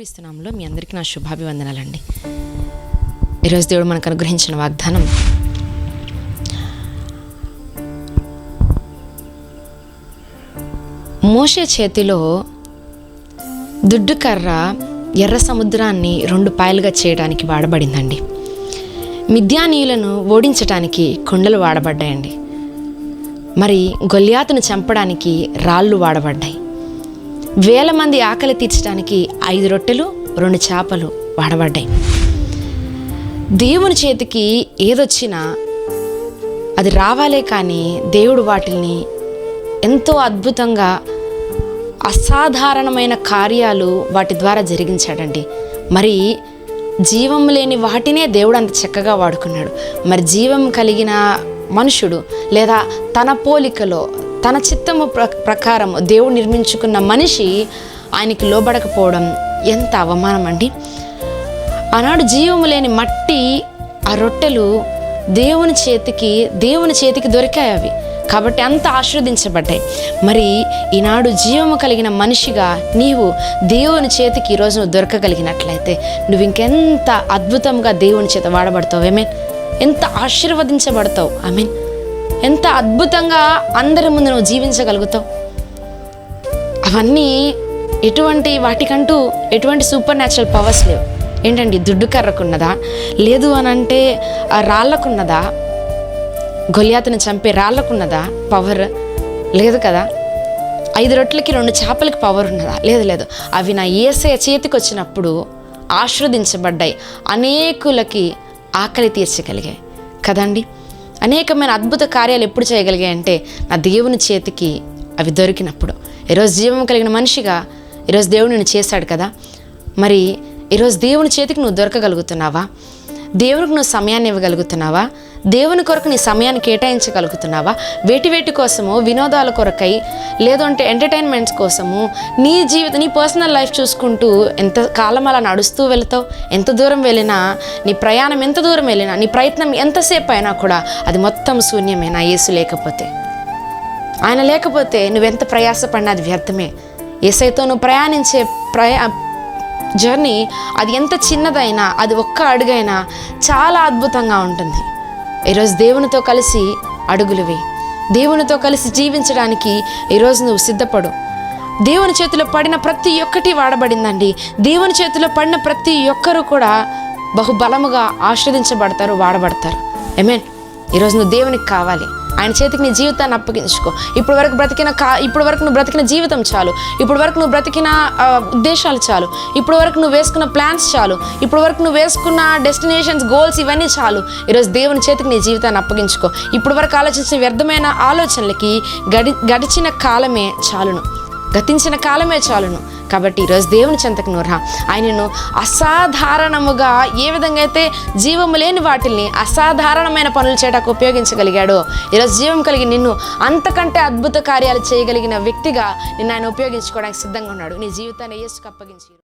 యేసుక్రీస్తు నామములో మీ అందరికీ నా శుభాభివందనాలండి. ఈరోజు దేవుడు మనకు అనుగ్రహించిన వాగ్దానం, మోషే చేతిలో దుడ్డు కర్ర ఎర్ర సముద్రాన్ని 2 పాయలుగా చేయడానికి వాడబడిందండి. మిద్యానీయులను ఓడించడానికి కొండలు వాడబడ్డాయండి. మరి గొల్యాతును చంపడానికి రాళ్ళు వాడబడ్డాయి. వేల మంది ఆకలి తీర్చడానికి 5 రొట్టెలు 2 చేపలు వాడబడ్డాయి. దేవుని చేతికి ఏదొచ్చినా అది రావాలే కానీ దేవుడు వాటిని ఎంతో అద్భుతంగా అసాధారణమైన కార్యాలు వాటి ద్వారా జరిగించాడండి. మరి జీవం లేని వాటినే దేవుడు అంత చక్కగా వాడుకున్నాడు. మరి జీవం కలిగిన మనుషుడు లేదా తన పోలికలో తన చిత్తము ప్రకారం దేవుడు నిర్మించుకున్న మనిషి ఆయనకి లోబడకపోవడం ఎంత అవమానం అండి. ఆనాడు జీవము లేని మట్టి ఆ రొట్టెలు దేవుని చేతికి దొరికాయి అవి, కాబట్టి అంత ఆశీర్వదించబడ్డాయి. మరి ఈనాడు జీవము కలిగిన మనిషిగా నీవు దేవుని చేతికి ఈరోజు నువ్వు దొరకగలిగినట్లయితే నువ్వు ఇంకెంత అద్భుతంగా దేవుని చేత వాడబడతావు. ఆమేన్. ఎంత ఆశీర్వదించబడతావు. ఆమేన్. ఎంత అద్భుతంగా అందరి ముందు నువ్వు జీవించగలుగుతావు. అవన్నీ వాటికంటూ ఎటువంటి సూపర్ న్యాచురల్ పవర్స్ లేవు. ఏంటండి, దుడ్డు కర్రకున్నదా? లేదు అని అంటే ఆ రాళ్ళకున్నదా? గొల్యాతును చంపే రాళ్ళకున్నదా పవర్? లేదు కదా. 5 రొట్టెలకి 2 చేపలకి పవర్ ఉన్నదా? లేదు. అవి నా యేసయ్య చేతికి వచ్చినప్పుడు ఆశీర్వదించబడ్డాయి. అనేకులకి ఆకలి తీర్చగలిగాయి కదండి. అనేకమైన అద్భుత కార్యాలు ఎప్పుడు చేయగలిగాయి అంటే నా దేవుని చేతికి అవి దొరికినప్పుడు. ఈరోజు జీవం కలిగిన మనిషిగా ఈరోజు దేవుడు నిన్ను చేశాడు కదా. మరి ఈరోజు దేవుని చేతికి నువ్వు దొరకగలుగుతున్నావా? దేవునికి నువ్వు సమయాన్ని ఇవ్వగలుగుతున్నావా? దేవుని కొరకు నీ సమయాన్ని కేటాయించగలుగుతున్నావా? వేటి కోసమో, వినోదాల కొరకై, లేదంటే ఎంటర్టైన్మెంట్స్ కోసము నీ పర్సనల్ లైఫ్ చూసుకుంటూ ఎంత కాలం అలా నడుస్తూ వెళతావు? ఎంత దూరం వెళ్ళినా, నీ ప్రయాణం ఎంత దూరం వెళ్ళినా, నీ ప్రయత్నం ఎంతసేపు అయినా కూడా అది మొత్తం శూన్యమే నా యేసు లేకపోతే. ఆయన లేకపోతే నువ్వెంత ప్రయాసపడినా అది వ్యర్థమే. యేసయ్యతో నువ్వు ప్రయాణించే జర్నీ అది ఎంత చిన్నదైనా, అది ఒక్క అడుగైనా చాలా అద్భుతంగా ఉంటుంది. ఈరోజు దేవునితో కలిసి అడుగులువి, దేవునితో కలిసి జీవించడానికి ఈరోజు నువ్వు సిద్ధపడు. దేవుని చేతిలో పడిన ప్రతి ఒక్కటి వాడబడిందండి. దేవుని చేతిలో పడిన ప్రతి ఒక్కరు కూడా బహుబలముగా ఆశీర్వదించబడతారు, వాడబడతారు. ఆమేన్. ఈరోజు నువ్వు దేవునికి కావాలి. ఆయన చేతికి నీ జీవితాన్ని అప్పగించుకో. ఇప్పుడు వరకు నువ్వు బ్రతికిన జీవితం చాలు. ఇప్పుడు వరకు నువ్వు బ్రతికిన ఉద్దేశాలు చాలు. ఇప్పుడు వరకు నువ్వు వేసుకున్న ప్లాన్స్ చాలు. ఇప్పుడు వరకు నువ్వు వేసుకున్న డెస్టినేషన్స్, గోల్స్ ఇవన్నీ చాలు. ఈరోజు దేవుని చేతికి నీ జీవితాన్ని అప్పగించుకో. ఇప్పుడు వరకు ఆలోచించిన వ్యర్థమైన ఆలోచనలకి గడిచిన కాలమే చాలును, గతించిన కాలమే చాలును. కాబట్టి ఈరోజు దేవుని చెంతకు నువ్వు రా. ఆయనను అసాధారణముగా ఏ విధంగా అయితే జీవము లేని వాటిని అసాధారణమైన పనులు చేయడానికి ఉపయోగించగలిగాడో, ఈరోజు జీవం కలిగి నిన్ను అంతకంటే అద్భుత కార్యాలు చేయగలిగిన వ్యక్తిగా నిన్ను ఆయన ఉపయోగించుకోవడానికి సిద్ధంగా ఉన్నాడు. నీ జీవితాన్ని యేసుకు అప్పగించి